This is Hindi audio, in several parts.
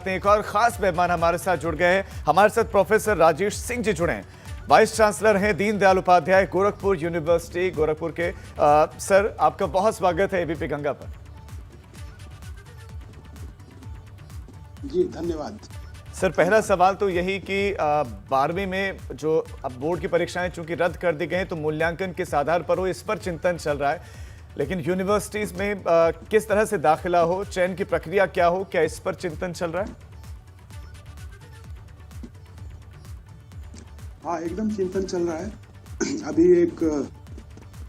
एक और खास मेहमान हमारे साथ जुड़ गए हैं। हमारे साथ प्रोफेसर राजेश सिंह जी जुड़े हैं, वाइस चांसलर हैं दीनदयाल उपाध्याय गोरखपुर यूनिवर्सिटी गोरखपुर के। सर, आपका बहुत स्वागत है एबीपी गंगा पर। जी धन्यवाद। सर, पहला सवाल तो यही कि 12वीं में जो अब बोर्ड की परीक्षाएं चूंकि रद्द कर दी गई हैं तो मूल्यांकन किस आधार पर हो, इस पर चिंतन चल रहा है, लेकिन यूनिवर्सिटीज में किस तरह से दाखिला हो, चयन की प्रक्रिया क्या हो, क्या इस पर चिंतन चल रहा है? हाँ, एकदम चिंतन चल रहा है। अभी एक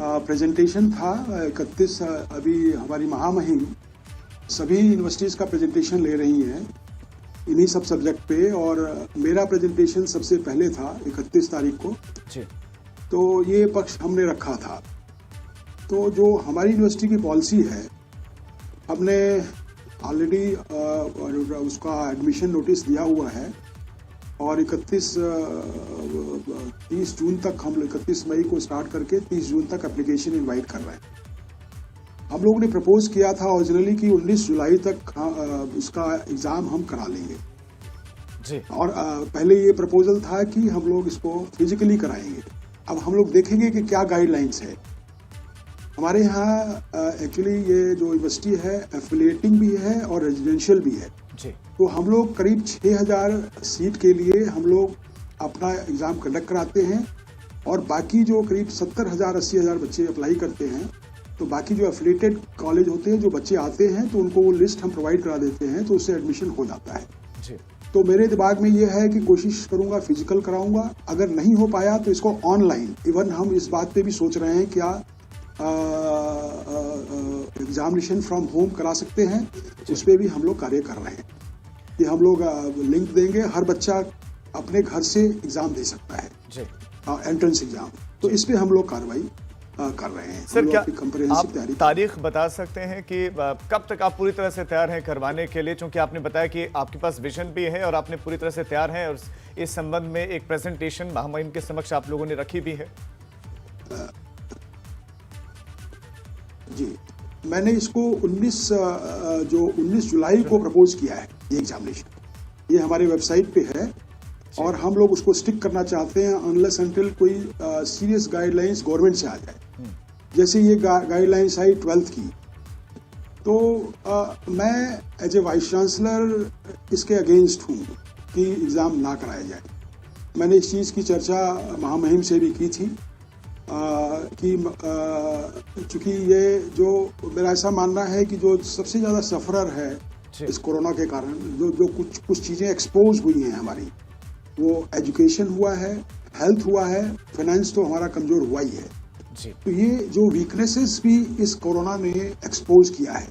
प्रेजेंटेशन था 31, अभी हमारी महामहिम सभी यूनिवर्सिटीज़ का प्रेजेंटेशन ले रही हैं इन्हीं सब सब्जेक्ट पे, और मेरा प्रेजेंटेशन सबसे पहले था 31 तारीख को जी। तो ये पक्ष हमने रखा था। तो जो हमारी यूनिवर्सिटी की पॉलिसी है, हमने ऑलरेडी उसका एडमिशन नोटिस दिया हुआ है और 30 जून तक, हम 31 मई को स्टार्ट करके 30 जून तक एप्लीकेशन इनवाइट कर रहे हैं। हम लोगों ने प्रपोज किया था ओरिजिनली कि 19 जुलाई तक इसका एग्ज़ाम हम करा लेंगे जी। और पहले ये प्रपोजल था कि हम लोग इसको फिजिकली कराएंगे। अब हम लोग देखेंगे कि क्या गाइडलाइंस है। हमारे यहाँ एक्चुअली ये जो यूनिवर्सिटी है एफिलिएटिंग भी है और रेजिडेंशियल भी है जी। तो हम लोग करीब 6000 सीट के लिए हम लोग अपना एग्ज़ाम कंडक्ट कराते हैं और बाकी जो करीब 70,000 80,000 बच्चे अप्लाई करते हैं, तो बाकी जो एफिलिएटेड कॉलेज होते हैं, जो बच्चे आते हैं तो उनको वो लिस्ट हम प्रोवाइड करा देते हैं, तो उससे एडमिशन हो जाता है जी। तो मेरे दिमाग में ये है कि कोशिश करूंगा फिजिकल कराऊंगा। अगर नहीं हो पाया तो इसको ऑनलाइन, इवन हम इस बात पे भी सोच रहे हैं क्या एग्जामिनेशन फ्रॉम होम करा सकते हैं, उस पर भी हम लोग कार्य कर रहे हैं कि हम लोग लिंक देंगे, हर बच्चा अपने घर से एग्जाम दे सकता है जी। Entrance exam. तो इस पे हम लोग कार्रवाई कर रहे हैं। सर, क्या आप तारीख बता सकते हैं कि कब तक आप पूरी तरह से तैयार हैं करवाने के लिए, क्योंकि आपने बताया कि आपके पास विजन भी है और आपने पूरी तरह से तैयार हैं और इस संबंध में एक प्रेजेंटेशन महामहिम के समक्ष आप लोगों ने रखी भी है? जी, मैंने इसको 19 जुलाई को प्रपोज किया है ये एग्जामिनेशन। ये हमारे वेबसाइट पे है और हम लोग उसको स्टिक करना चाहते हैं अनलेस अनटिल कोई सीरियस गाइडलाइंस गवर्नमेंट से आ जाए। जैसे ये गाइडलाइंस आई 12th की, तो मैं एज ए वाइस चांसलर इसके अगेंस्ट हूँ कि एग्ज़ाम ना कराया जाए। मैंने इस चीज़ की चर्चा महामहिम से भी की थी कि चूँकि ये जो मेरा ऐसा मानना है कि जो सबसे ज़्यादा सफरर है इस कोरोना के कारण, जो कुछ चीज़ें एक्सपोज हुई हैं हमारी, वो एजुकेशन हुआ है, हेल्थ हुआ है, फाइनेंस तो हमारा कमज़ोर हुआ ही है जी। तो ये जो वीकनेसेस भी इस कोरोना ने एक्सपोज किया है,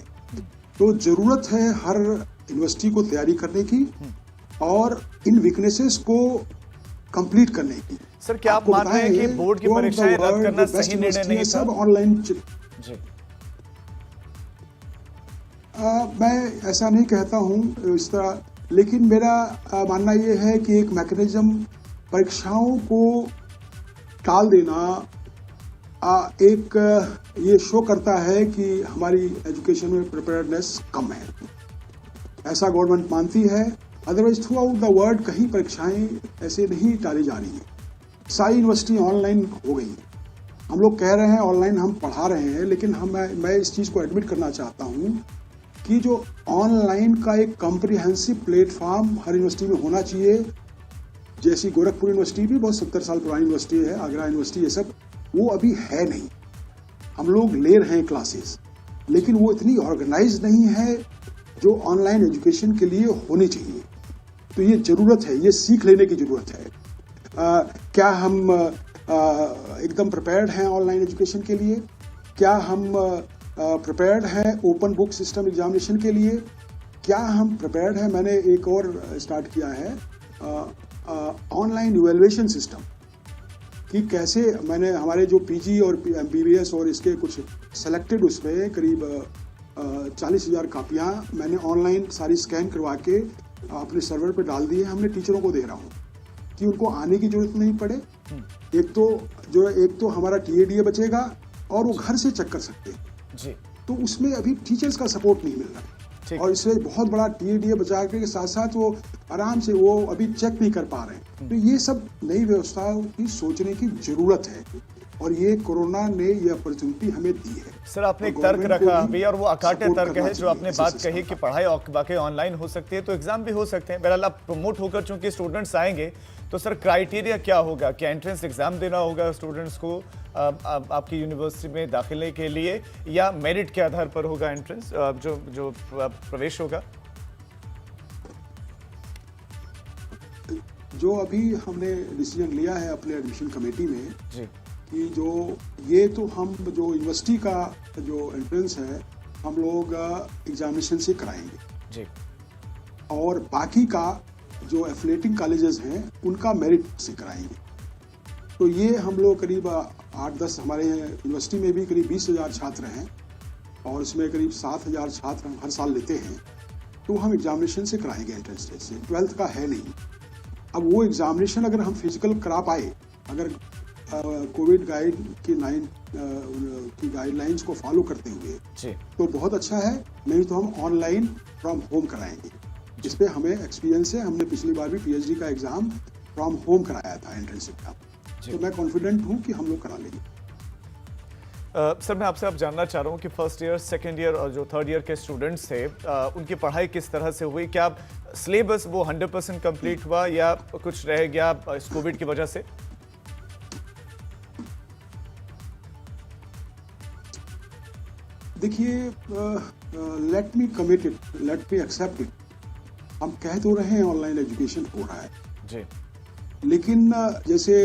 तो ज़रूरत है हर यूनिवर्सिटी को तैयारी करने की और इन वीकनेसेस को कंप्लीट करने की। सर, क्या आप मान रहे हैं कि बोर्ड की परीक्षाएं रद्द करना सही निर्णय नहीं था? सब ऑनलाइन जी। मैं ऐसा नहीं कहता हूँ इस तरह, लेकिन मेरा मानना ये है कि एक मैकेनिज्म परीक्षाओं को टाल देना एक ये शो करता है कि हमारी एजुकेशन में प्रिपेयर्डनेस कम है, ऐसा गवर्नमेंट मानती है। Otherwise through out the world कहीं परीक्षाएं ऐसे नहीं टाली जा रही हैं। सारी यूनिवर्सिटी ऑनलाइन हो गई है। हम लोग कह रहे हैं ऑनलाइन हम पढ़ा रहे हैं, लेकिन मैं इस चीज़ को एडमिट करना चाहता हूँ कि जो ऑनलाइन का एक कॉम्प्रिहेंसिव प्लेटफॉर्म हर यूनिवर्सिटी में होना चाहिए। जैसी गोरखपुर यूनिवर्सिटी भी बहुत 70 साल पुरानी यूनिवर्सिटी है, आगरा यूनिवर्सिटी, ये सब वो अभी है नहीं। हम लोग ले रहे हैं क्लासेस, लेकिन वो इतनी ऑर्गेनाइज नहीं है जो ऑनलाइन एजुकेशन के लिए होनी चाहिए। तो ये ज़रूरत है, ये सीख लेने की ज़रूरत है। क्या हम एकदम प्रिपेयर्ड हैं ऑनलाइन एजुकेशन के लिए? क्या हम प्रिपेयर्ड हैं ओपन बुक सिस्टम एग्जामिनेशन के लिए? क्या हम प्रिपेयर्ड हैं? मैंने एक और स्टार्ट किया है ऑनलाइन इवैल्यूएशन सिस्टम, कि कैसे मैंने हमारे जो पीजी और एमबीबीएस और इसके कुछ सेलेक्टेड उसमें करीब 40,000 कापियाँ मैंने ऑनलाइन सारी स्कैन करवा के अपने सर्वर पे डाल दी है। हमने टीचरों को दे रहा हूँ कि उनको आने की जरूरत नहीं पड़े। एक तो हमारा टीएडीए बचेगा और वो घर से चेक कर सकते हैं जी। तो उसमें अभी टीचर्स का सपोर्ट नहीं मिल रहा है। ठीक। और इससे बहुत बड़ा टीएडीए बचा के साथ साथ वो आराम से वो अभी चेक नहीं कर पा रहे हैं। तो ये सब नई व्यवस्थाओं की सोचने की जरूरत है और ये कोरोना ने ये अपॉर्चुनिटी हमें दी है। सर आपने एक और तर्क गवर्नमेंट को रखा भी अभी और वो अकाट्य सपोर्ट तर्क करना है जो चाहिए आपने ऐसे बात सिस्टम कही कि का। पढ़ाई वाकई ऑनलाइन हो सकती है तो एग्जाम भी हो सकते हैं। बहरहाल आप प्रमोट होकर चूंकि स्टूडेंट्स आएंगे तो सर क्राइटेरिया क्या होगा? क्या एंट्रेंस एग्जाम देना होगा स्टूडेंट्स को आपकी यूनिवर्सिटी में दाखिले के लिए, या मेरिट के आधार पर होगा एंट्रेंस जो प्रवेश होगा? जो अभी हमने डिसीजन लिया है अपने एडमिशन कमेटी में जी कि जो ये तो हम जो यूनिवर्सिटी का जो एंट्रेंस है हम लोग एग्जामिनेशन से कराएंगे जी और बाकी का जो एफिलेटिंग कॉलेजेस हैं उनका मेरिट से कराएंगे। तो ये हम लोग करीब 8-10 हमारे यूनिवर्सिटी में भी करीब 20,000 छात्र हैं और इसमें करीब 7,000 छात्र हम हर साल लेते हैं। तो हम एग्जामिनेशन से कराएंगे एंट्रेंस टेस्ट से, 12th का है नहीं। अब वो एग्जामिनेशन अगर हम फिजिकल करा पाए, अगर कोविड गाइड की गाइडलाइंस को फॉलो करते हुए जी तो बहुत अच्छा है, नहीं तो हम ऑनलाइन फ्रॉम होम कराएंगे। इस पे हमें एक्सपीरियंस है, हमने पिछली बार भी पीएचडी का एग्जाम फ्रॉम होम कराया था एंट्रेंस एग्जाम। तो मैं कॉन्फिडेंट हूँ कि हम लोग करा लेंगे। सर मैं आपसे अब जानना चाह रहा हूँ कि फर्स्ट ईयर, सेकेंड ईयर और जो थर्ड ईयर के स्टूडेंट्स थे उनकी पढ़ाई किस तरह से हुई? क्या सिलेबस वो 100% कंप्लीट हुआ या कुछ रह गया इस कोविड की वजह से? देखिए, let me commit it, let me accept it. हम कह तो रहे हैं ऑनलाइन एजुकेशन हो रहा है जी, लेकिन जैसे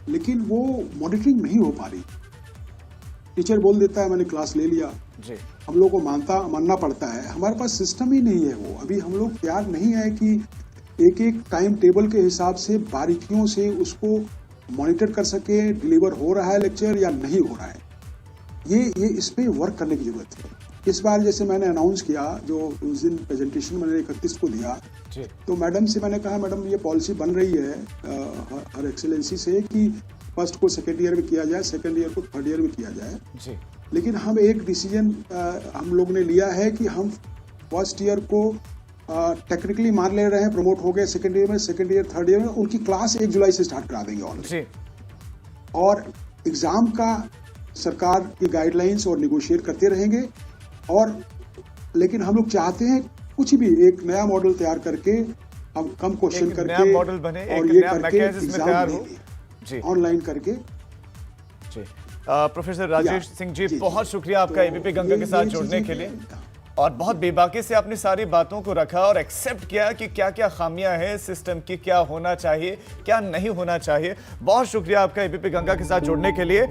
लेकिन वो मॉनिटरिंग नहीं हो पा रही। टीचर बोल देता है मैंने क्लास ले लिया, जी हम लोग को मानना पड़ता है। हमारे पास सिस्टम ही नहीं है वो। अभी हम लोग तैयार नहीं है कि एक एक टाइम टेबल के हिसाब से बारीकियों से उसको मॉनिटर कर सके, डिलीवर हो रहा है लेक्चर या नहीं हो रहा है। ये इस पे वर्क करने की जरूरत है। इस बार जैसे मैंने अनाउंस किया, जो उस दिन प्रेजेंटेशन मैंने 31 को दिया, जी तो मैडम से मैंने कहा मैडम ये पॉलिसी बन रही है हर एक्सेलेंसी से कि फर्स्ट को सेकेंड ईयर में किया जाए, सेकेंड ईयर को थर्ड ईयर में किया जाए। जी लेकिन हम एक डिसीजन हम लोग ने लिया है कि हम फर्स्ट ईयर को टेक्निकली मान ले रहे हैं, प्रमोट हो गए सेकेंड ईयर में, सेकेंड ईयर थर्ड ईयर में उनकी क्लास 1 जुलाई से स्टार्ट करा देंगे ऑलरेडी। जी और एग्जाम का सरकार की गाइडलाइंस और निगोशिएट करते रहेंगे। और लेकिन हम लोग चाहते हैं कुछ भी एक नया मॉडल तैयार करके हम कम क्वेश्चन करके नया मॉडल बने, और एक ये नया करके मैकेनिज्म में तैयार हो। जी ऑनलाइन करके। जी प्रोफेसर राजेश सिंह जी, बहुत शुक्रिया आपका तो एबीपी गंगा के साथ जुड़ने के लिए, और बहुत बेबाकी से आपने सारी बातों को रखा और एक्सेप्ट किया कि क्या क्या खामियां हैं सिस्टम की, क्या होना चाहिए, क्या नहीं होना चाहिए। बहुत शुक्रिया आपका एबीपी गंगा के साथ जुड़ने के लिए।